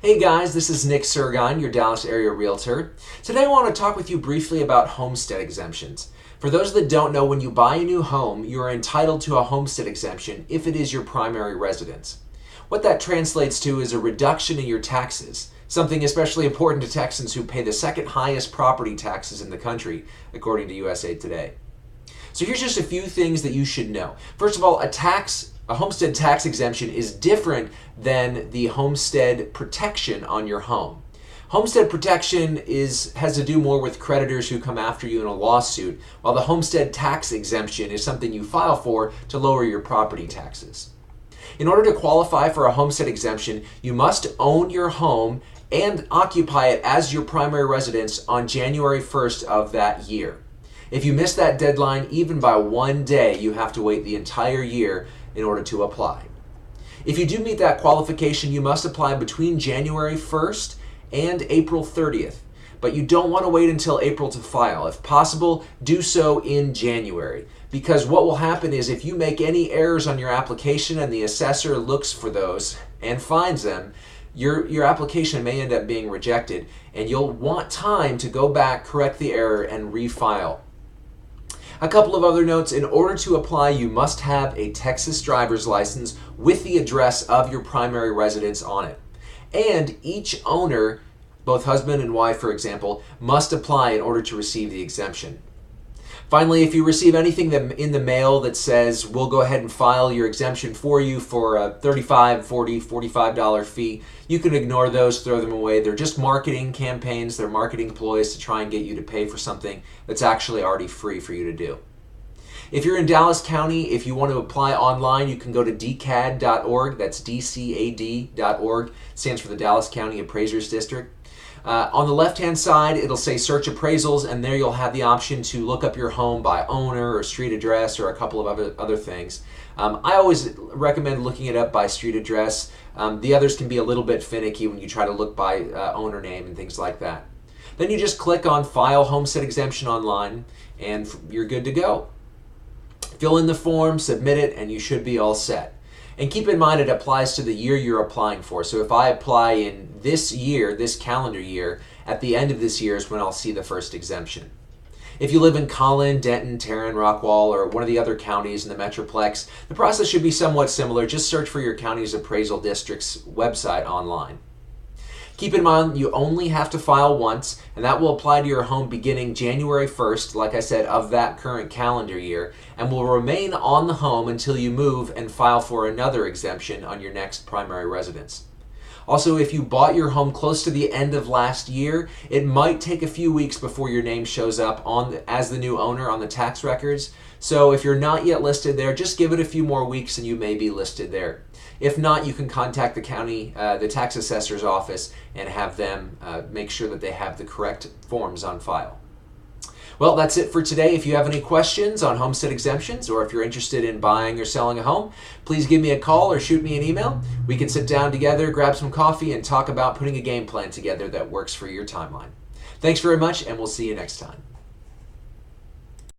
Hey guys, this is Nick Surgon, your Dallas area realtor. Today I want to talk with you briefly about homestead exemptions. For those that don't know, when you buy a new home, you are entitled to a homestead exemption if it is your primary residence. What that translates to is a reduction in your taxes, something especially important to Texans who pay the second highest property taxes in the country, according to USA Today. So here's just a few things that you should know. First of all, a homestead tax exemption is different than the homestead protection on your home. Homestead protection has to do more with creditors who come after you in a lawsuit, while the homestead tax exemption is something you file for to lower your property taxes. In order to qualify for a homestead exemption, you must own your home and occupy it as your primary residence on January 1st of that year. If you miss that deadline even by one day, you have to wait the entire year in order to apply. If you do meet that qualification, you must apply between January 1st and April 30th, but you don't want to wait until April to file. If possible, do so in January, because what will happen is if you make any errors on your application and the assessor looks for those and finds them, your application may end up being rejected, and you'll want time to go back, correct the error, and refile. A couple of other notes: in order to apply, you must have a Texas driver's license with the address of your primary residence on it. And each owner, both husband and wife for example, must apply in order to receive the exemption. Finally, if you receive anything in the mail that says we'll go ahead and file your exemption for you for a $35, $40, $45 fee, you can ignore those, throw them away. They're just marketing campaigns, they're marketing ploys to try and get you to pay for something that's actually already free for you to do. If you're in Dallas County, if you want to apply online, you can go to dcad.org. That's dcad.org. It stands for the Dallas County Appraisers District. On the left-hand side, it'll say search appraisals, and there you'll have the option to look up your home by owner or street address or a couple of other things. I always recommend looking it up by street address. The others can be a little bit finicky when you try to look by owner name and things like that. Then you just click on File Homestead Exemption Online, and you're good to go. Fill in the form, submit it, and you should be all set. And keep in mind it applies to the year you're applying for. So if I apply in this year, this calendar year, at the end of this year is when I'll see the first exemption. If you live in Collin, Denton, Tarrant, Rockwall, or one of the other counties in the Metroplex, the process should be somewhat similar. Just search for your county's appraisal district's website online. Keep in mind you only have to file once, and that will apply to your home beginning January 1st, like I said, of that current calendar year, and will remain on the home until you move and file for another exemption on your next primary residence. Also, if you bought your home close to the end of last year, it might take a few weeks before your name shows up as the new owner on the tax records. So if you're not yet listed there, just give it a few more weeks and you may be listed there. If not, you can contact the tax assessor's office and have them make sure that they have the correct forms on file. Well, that's it for today. If you have any questions on homestead exemptions, or if you're interested in buying or selling a home, please give me a call or shoot me an email. We can sit down together, grab some coffee, and talk about putting a game plan together that works for your timeline. Thanks very much, and we'll see you next time.